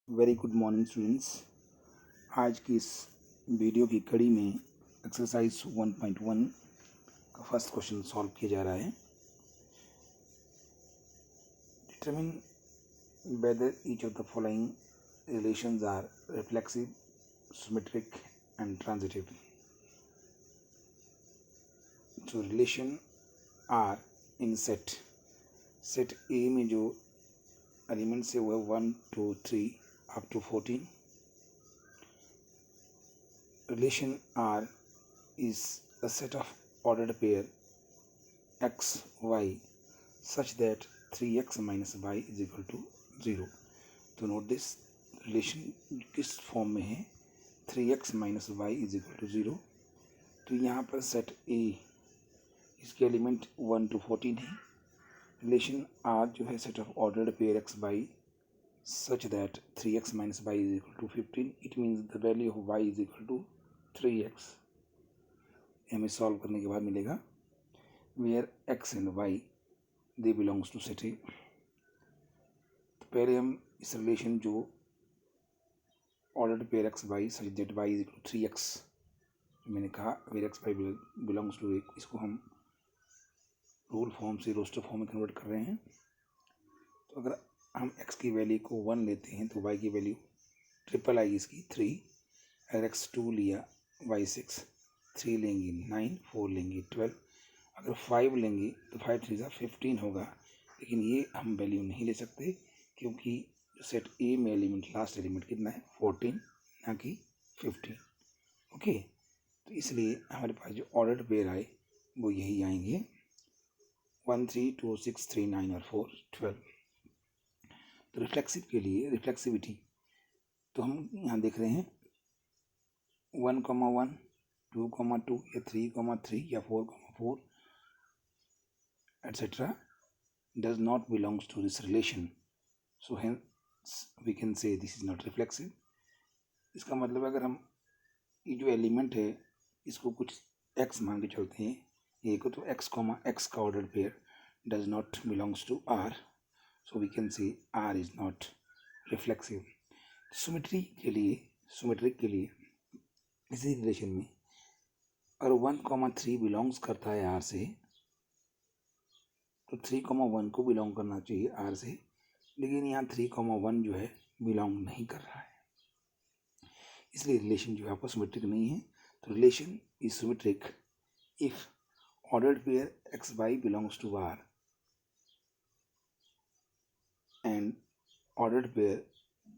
Very good morning students. आज की इस वीडियो की कड़ी में एक्सरसाइज 1.1 का फर्स्ट क्वेश्चन सॉल्व किया जा रहा है। Determine whether each of the following relations are reflexive, symmetric and transitive. जो relation R in set A में जो एलिमेंट्स है वो है 1 2 3 up to 14। Relation R is a set of ordered pair x, y such that 3x minus y is equal to 0. तो note this relation किस form में है, 3x minus y is equal to 0। तो यहाँ पर सेट A इसके element 1 to 14 है। Relation R जो है set of ordered pair x, y such that 3x minus y is equal to 15। It means the value of y is equal to 3x। हमें solve करने के बाद मिलेगा where x and y they belongs to set A. तो पहले हम इस relation जो ordered pair x y such that y is equal to 3x मैंने कहा where x y belongs to A, इसको हम रूल फॉर्म से रोस्टर फॉर्म में कन्वर्ट कर रहे हैं। तो अगर हम x की वैल्यू को 1 लेते हैं तो y की वैल्यू ट्रिपल आएगी इसकी 3। अगर x 2 लिया y 6, 3 लेंगे 9, 4 लेंगे 12, अगर 5 लेंगे तो 5 3 15 होगा। लेकिन ये हम वैल्यू नहीं ले सकते क्योंकि सेट ए में एलिमेंट लास्ट एलिमेंट कितना है 14 ना कि 15। ओके, तो इसलिए हमारे पास जो ऑर्डर्ड पेयर आए वो यही आएंगे 1 3 2 6 3 9 और 4 12। तो रिफ्लेक्सिव के लिए रिफ्लेक्सिविटी तो हम यहाँ देख रहे हैं 1,1 2,2 या 3,3 या 4,4 etc. does not belongs to this relation, so hence we can say this is not reflexive। इसका मतलब अगर हम ये जो एलिमेंट है इसको कुछ x मान के चलते हैं, ये को तो x, x का order pair does not belongs to R, so we can say R is not reflexive। Symmetric के लिए इसी रिलेशन में अगर 1,3 बिलोंग्स करता है R से तो 3,1 को बिलोंग करना चाहिए R से, लेकिन यहाँ 3,1 जो है बिलोंग नहीं कर रहा है, इसलिए रिलेशन जो है आपको सिमेट्रिक नहीं है। तो relation is symmetric if ordered pair X Y belongs to R and ordered pair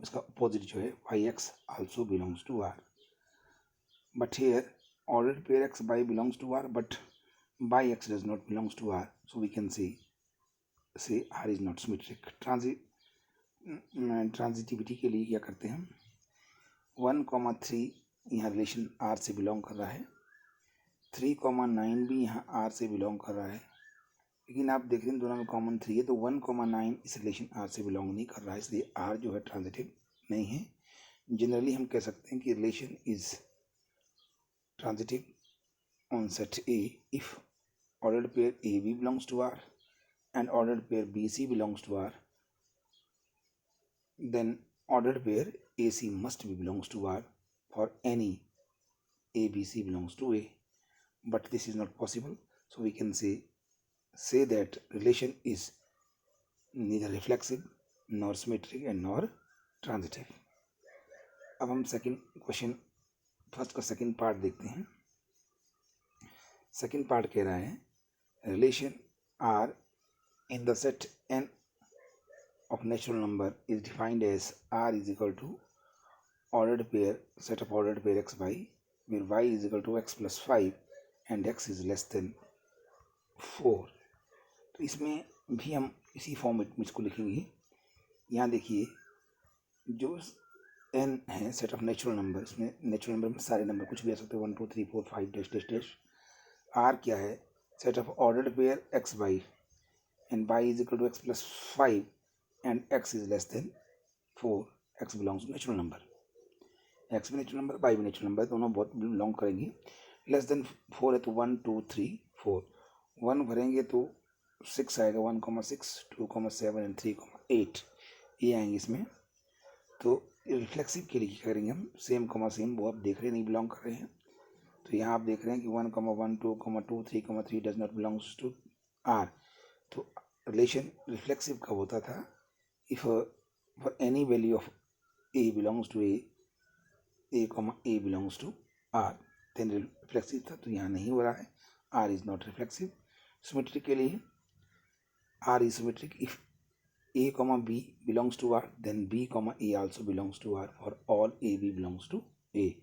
इसका अपोजिट जो है Y X also belongs to R। But here ordered pair x y belongs to R but by x does not belongs to R, so we can say R is not symmetric। Transitivity के लिए क्या करते हैं, 1,3 यहाँ relation R से belong कर रहा है, 3,9 भी यहाँ R से बिलोंग कर रहा है, लेकिन आप देख रहे हैं दोनों में कॉमन 3 है, तो 1,9 इस रिलेशन R से बिलोंग नहीं कर रहा है, इसलिए R जो है ट्रांजिटिव नहीं है। जनरली हम कह सकते हैं कि relation is transitive on set A if ordered pair AB belongs to R and ordered pair BC belongs to R, then ordered pair AC must be belongs to R for any ABC belongs to A, but this is not possible, so we can say that relation is neither reflexive nor symmetric and nor transitive। अब हम second question first का second part देखते हैं। Second part कह रहा है relation R in the set n of natural number is defined as R is equal to ordered pair set of ordered pair x y where y is equal to x plus 5 and x is less than 4। तो इसमें भी हम इसी format में इसको लिखेंगे। यहाँ देखिए जो n है सेट ऑफ नेचुरल नंबर, इसमें नेचुरल नंबर में सारे नंबर कुछ भी आ सकते हैं 1 2 3 4 5 डैश डैश डैश। R क्या है, set of ordered pair X Y and Y is equal to X plus 5 and X is less than 4। X belongs to natural number, X भी natural number Y भी natural number, दोनों बहुत belong करेंगे। Less than 4 है तो 1 2 3 4, 1 भरेंगे तो 6 आएगा, 1,6 2,7 एंड 3,8 ये आएंगे इसमें। तो रिफ्लेक्सिव के लिए क्या करेंगे हम, सेम कॉमा सेम, वो आप देख रहे नहीं बिलोंग कर रहे हैं। तो यहाँ आप देख रहे हैं कि 1,1, 2,2, 3,3 does not belongs to R. तो रिलेशन रिफ्लेक्सिव कब होता था, if for any value of A belongs to A comma A belongs to R, then reflexive था। तो यहाँ नहीं हो रहा है, R is not reflexive. Symmetric के लिए R is symmetric if a comma b belongs to R, then b comma a also belongs to R for all a b belongs to a.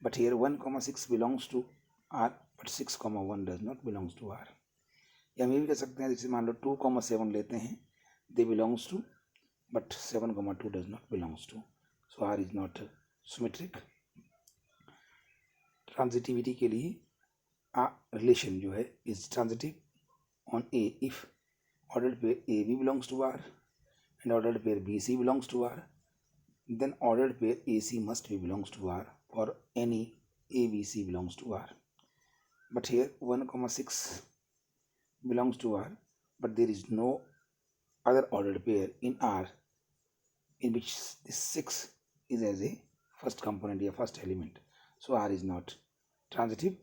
But here 1,6 belongs to R, but 6,1 does not belongs to R. या हम ये भी कह सकते हैं, जैसे मान लो 2,7 लेते हैं, they belongs to, but 7,2 does not belongs to. So R is not symmetric. Transitivity के लिए relation जो है is transitive on A if ordered pair AB belongs to R and ordered pair BC belongs to R, then ordered pair AC must be belongs to R for any ABC belongs to R. But here 1,6 belongs to R, but there is no other ordered pair in R in which this 6 is as a first component or first element. So R is not transitive.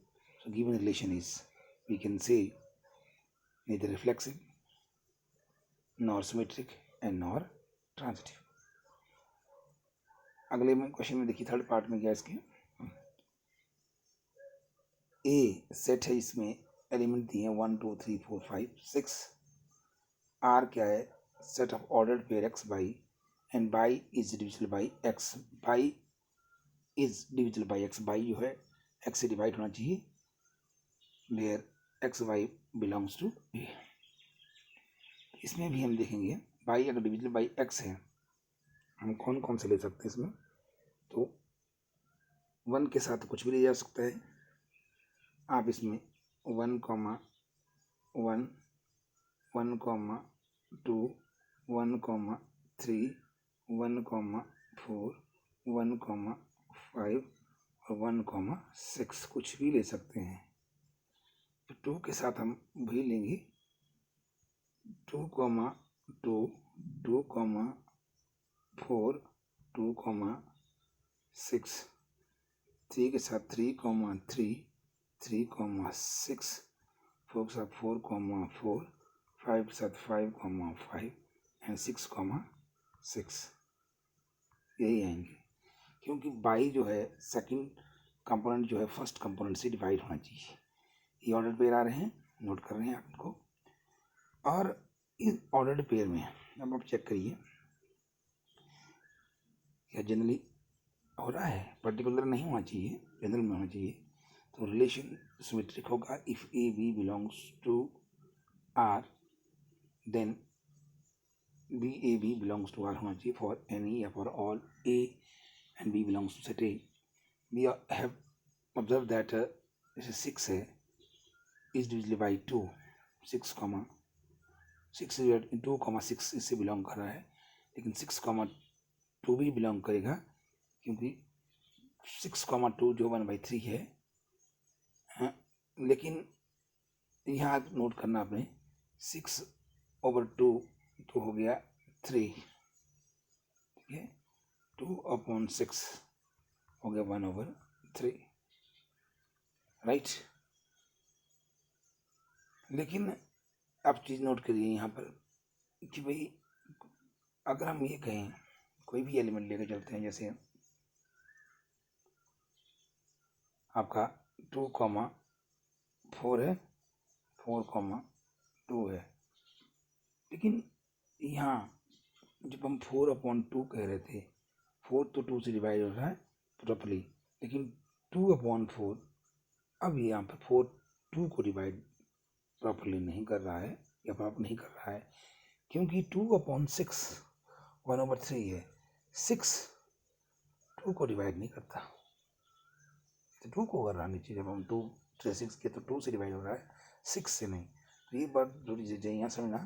So given relation is, we can say, neither reflexive nor symmetric and nor transitive. अगले में question में देखिए, third part में क्या इसके, ए set है, इसमें element दिए हैं 1 2 3 4 5 6। आर क्या है, set of ordered pair x y, and y is divisible by x, y is divisible by x, y जो है एक्स से डिवाइड होना चाहिए, where x Y belongs to A. इसमें भी हम देखेंगे बाई अगर डिविजिबल बाई एक्स है, हम कौन कौन से ले सकते हैं इसमें, तो 1 के साथ कुछ भी ले जा सकता है। आप इसमें 1,1, 1,2, 1,3, 1,4, 1,5 और 1,6 कुछ भी ले सकते हैं। तो 2 के साथ हम वही लेंगे, 2,2, 2,4, 2,6, 3 के साथ 3,3, 3,6, 4 के साथ 4,4, 5 के साथ 5,5 एंड 6,6 यही आएंगे, क्योंकि बाई जो है सेकंड कंपोनेंट जो है फर्स्ट कंपोनेंट से डिवाइड होना चाहिए। ये ऑर्डर पेयर आ रहे हैं, नोट कर रहे हैं आपको। और इस ऑर्डर्ड पेयर में अब आप चेक करिए क्या जनरली हो रहा है, पर्टिकुलर नहीं होना चाहिए, जनरल में होना चाहिए। तो रिलेशन सिमेट्रिक होगा if A B belongs to R, then B A B belongs to R होना चाहिए फॉर एनी या for all A and B belongs to set A. We have observe that जैसे 6 है इज डिविजिबल बाई 2, 6 2,6 इससे belong कर रहा है, लेकिन 6,2 भी बिलोंग करेगा, क्योंकि 6,2 जो 1/3 है। हाँ, लेकिन यहाँ नोट करना आपने 6/2 तो हो गया 3, ठीक है, 2/6 हो गया 1/3, राइट। लेकिन आप चीज़ नोट करिए यहाँ पर कि भाई अगर हम ये कहें कोई भी एलिमेंट लेकर चलते हैं, जैसे आपका 2,4 है, 4,2 है, लेकिन यहाँ जब हम 4/2 कह रहे थे, 4 तो 2 से डिवाइड हो रहा है प्रॉपरली, लेकिन 2/4 अब यहाँ पर 2 को डिवाइड प्रॉपरली नहीं कर रहा है या प्रॉपर नहीं कर रहा है, क्योंकि 2/6 1/3 है, 6 2 को डिवाइड नहीं करता, तो 2 को कर रहा नीचे, जब हम 2 से 6 के तो 2 से डिवाइड हो रहा है, 6 से नहीं। तो ये बात थोड़ी सी यहाँ समझना,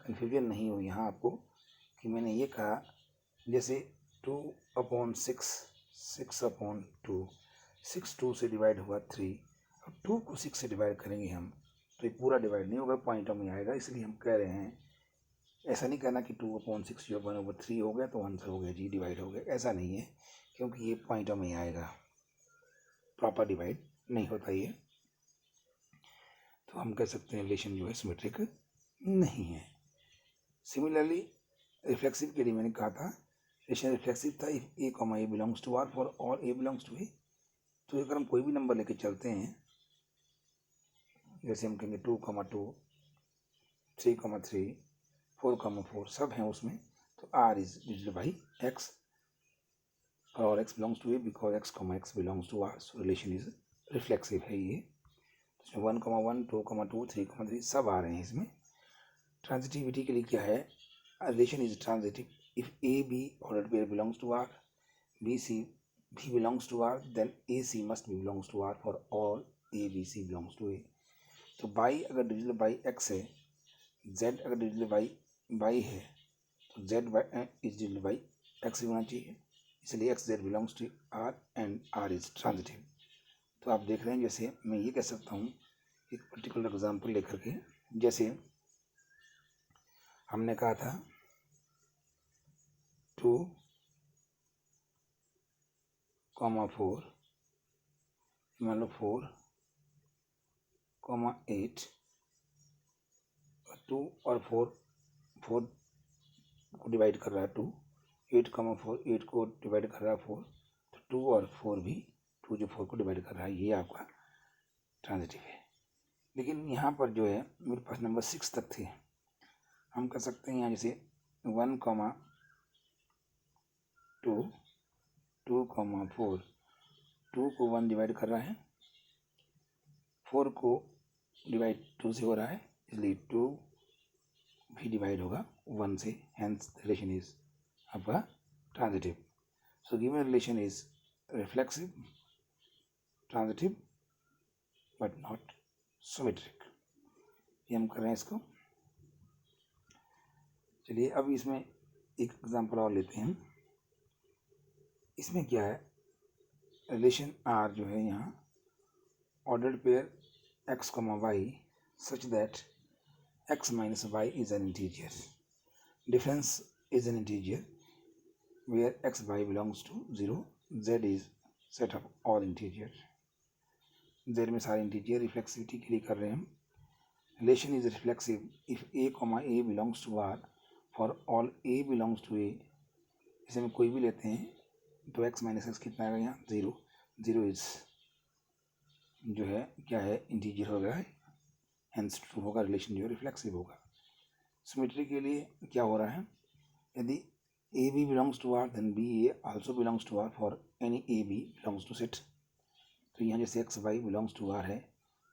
कन्फ्यूजन नहीं हो यहाँ आपको कि मैंने ये कहा जैसे 2/6, 6/2, 6 2 से डिवाइड हुआ 3, अब 2 को 6 से डिवाइड करेंगे हम तो ये पूरा डिवाइड नहीं होगा, पॉइंट में आएगा, इसलिए हम कह रहे हैं ऐसा नहीं करना कि 2/6 या 1/3 हो गया तो आंसर हो गया जी, डिवाइड हो गया, ऐसा नहीं है, क्योंकि ये पॉइंटों में आएगा, प्रॉपर डिवाइड नहीं होता ये। तो हम कह सकते हैं रिलेशन जो है सिमेट्रिक नहीं है। सिमिलरली रिफ्लेक्सिव के लिए मैंने कहा था रिलेशन रिफ्लेक्सिव था if a comma A belongs to R for all a belongs to A. तो अगर हम कोई भी नंबर लेके चलते हैं, जैसे हम कहेंगे 2,2, 3,3, 4,4 सब हैं उसमें, तो R is divided by x और x belongs to A because x comma x belongs to R, so relation is reflexive है ये। 1,1, 2,2, 3,3 सब आ रहे हैं इसमें। ट्रांजिटिविटी के लिए क्या है, relation is transitive if A b ordered pair belongs to R, b c भी belongs to R, then A C must be belongs to R for all a B C belongs to A. तो y अगर divisible by x है, z अगर divisible by y है, तो z is divisible by x होना चाहिए, इसलिए x Z belongs to R and R is transitive. तो आप देख रहे हैं, जैसे मैं ये कह सकता हूँ एक पर्टिकुलर एग्जांपल लेकर के, जैसे हमने कहा था 2,4 मान लो 4,8 2 और 4 को डिवाइड कर रहा है 2, 8,4 8 को डिवाइड कर रहा है 4, तो 2 और 4 भी 2 जो 4 को डिवाइड कर रहा है, ये आपका ट्रांजिटिव है। लेकिन यहाँ पर जो है मेरे पास नंबर 6 तक थे, हम कर सकते हैं यहाँ जैसे 1,2, 2,4 2 को 1 डिवाइड कर रहा है, 4 को डिवाइड 2 से हो रहा है, इसलिए 2 भी डिवाइड होगा 1 से, हेंस रिलेशन इज आपका transitive. So given relation is reflexive, transitive but not symmetric. ये हम कर रहे हैं इसको। चलिए अब इसमें एक एग्जांपल और लेते हैं। इसमें क्या है, रिलेशन आर जो है यहाँ ordered pair X comma Y such that x minus y is an integer. Difference is an integer where x, y belongs to 0. Z is set of all integer. Z में सारे integer reflexivity के लिए कर रहे हैं हम। Relation is reflexive if a comma a belongs to R for all a belongs to A. इसे हम कोई भी लेते हैं तो x minus x कितना आएगा यहाँ 0, 0 is जो है क्या है इंटीजर होगा, हेंस ट्रू होगा, रिलेशन जो है रिफ्लेक्सिव होगा। सिमेट्री के लिए क्या हो रहा है, यदि A B belongs to R then B A also belongs to R for any A B belongs to set. तो यहाँ जैसे X Y belongs to R है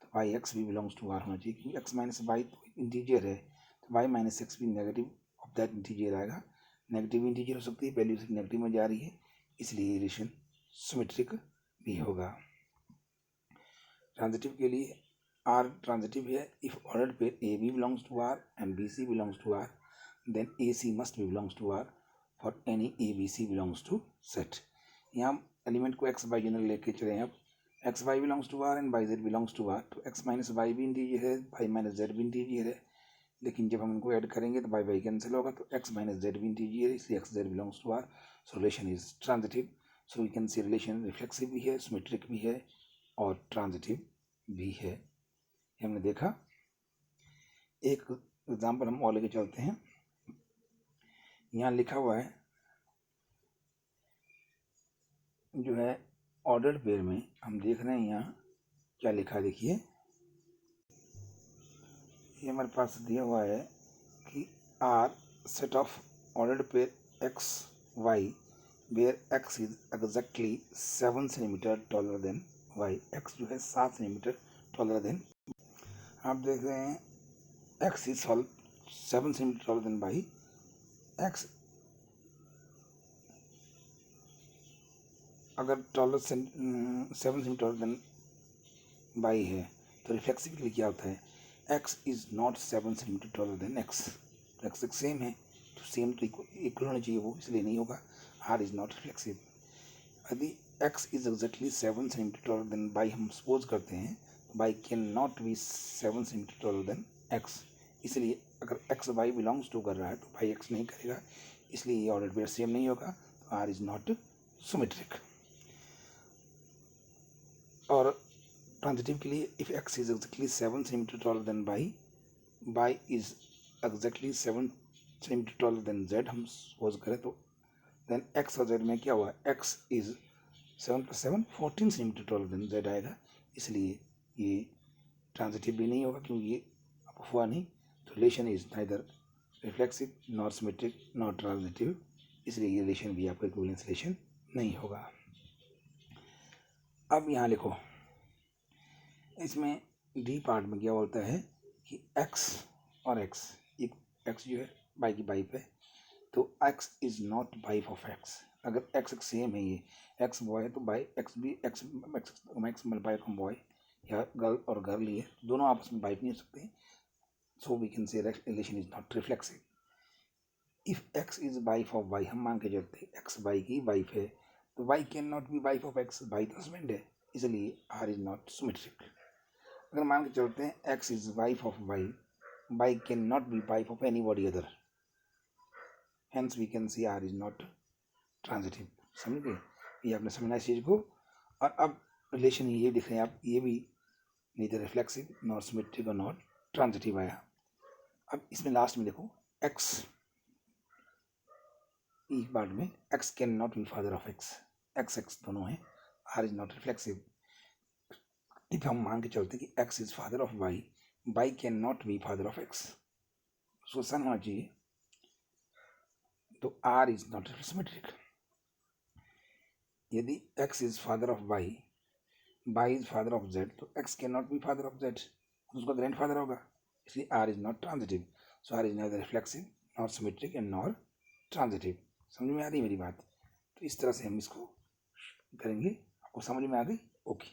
तो वाई एक्स भी बिलोंग्स टू आर होना चाहिए, क्योंकि एक्स माइनस वाई तो इंटीजर है, तो वाई माइनस एक्स भी नेगेटिव ऑफ दैट इंटीजर आएगा। नेगेटिव इंटीजर हो सकती है, वैल्यू से नेगेटिव में जा रही है, इसलिए रिलेशन सिमेट्रिक भी होगा। ट्रांजिटिव के लिए आर ट्रांजिटिव है if ordered pair A B belongs to R and B C belongs to R, then A C must be belongs to R for any A B C belongs to set. यहाँ हम element को x Y general लेके चले हैं, अब X Y belongs to R and Y Z belongs to R, तो X minus Y भी integer है, वाई माइनस जेड भी इंटीजर है, लेकिन जब हम इनको ऐड करेंगे तो वाई वाई कैंसिल होगा, तो एक्स माइनस जेड भी इंटीजर है, इसलिए x Z belongs to R, so relation is transitive. So we can see relation reflexive भी है, सिमेट्रिक भी है और ट्रांजिटिव भी है। हमने देखा। एक एग्जाम्पल हम और लेके चलते हैं। यहाँ लिखा हुआ है जो है ऑर्डर्ड पेयर में, हम देख रहे हैं यहाँ क्या लिखा है, देखिए ये हमारे पास दिया हुआ है कि R set of ordered pair X Y where X is exactly 7 centimetre taller than Y, X जो है 7 सेंटीमीटर टॉलर देन, आप देख रहे हैं X is 7 centimetre taller than Y, X अगर टॉलर 7 सेंटीमीटर देन वाई है तो रिफ्लेक्सिव के लिए क्या होता है, X is not 7 centimetre taller than X, X same है तो सेम तो इक्वल होना चाहिए वो, इसलिए नहीं होगा, आर इज नॉट रिफ्लेक्सिव। यदि x is exactly 7 centimetre taller than Y हम सपोज करते हैं, Y can not be 7 centimetre taller than X, इसलिए अगर एक्स वाई बिलोंग्स टू कर रहा है तो वाई एक्स नहीं करेगा, इसलिए ये ऑर्डर पेयर सेम नहीं होगा, तो आर इज नॉट सिमेट्रिक। और ट्रांजिटिव के लिए if X is exactly 7 centimetre taller than Y is exactly 7 centimetre taller than Z हम सपोज करें, तो देन एक्स और जेड में क्या हुआ, X is 7 + 7 14 centimetre taller than Z आएगा, इसलिए ये ट्रांजिटिव भी नहीं होगा क्योंकि ये हुआ नहीं। तो relation is neither reflexive not symmetric not transitive, इसलिए ये रिलेशन भी आपका इक्विवेलेंस रिलेशन नहीं होगा। अब यहाँ लिखो, इसमें डी पार्ट में क्या बोलता है कि एक्स और एक्स, एक्स जो है बाई की वाइफ है, तो X is not wife of X. अगर एक्स सेम है, ये एक्स बॉय है तो बाई एक्स भी एक्स मल्टीप्लाई फ्रॉम बॉय, या गर्ल और गर्ल ये दोनों आपस में वाइफ नहीं हो सकते, so we can say relation is not reflexive. If X is wife of Y, हम मान के चलते एक्स वाई की वाइफ है, तो Y can not be wife of X, Y तो हस्बैंड है, इसलिए आर इज नॉट सिमेट्रिक। अगर मान के चलते हैं X is wife of Y, Y can not be wife of anybody other, hence we can see R is not transitive. समझ गए, ये आपने समझना इस चीज को। और अब रिलेशन ये दिख रहे हैं आप, ये भी नीदर रिफ्लेक्सिव नॉट सिमेट्रिक और नॉट ट्रांजिटिव आया। अब इसमें लास्ट में देखो, एक्स एक पार्ट में x can not be father of x, x दोनों हैं, R is not reflexive. If हम मान के चलते कि x is father of Y, Y can not be father of x, solution होना चाहिए, तो आर इज नॉट सिमेट्रिक। यदि x is father of Y, y is father of z, तो x can not be father of z, उसका grandfather होगा, इसलिए R is not transitive. So R is neither reflexive not symmetric and not transitive. समझ में आ रही मेरी बात? तो इस तरह से हम इसको करेंगे। आपको समझ में आ गई? ओके।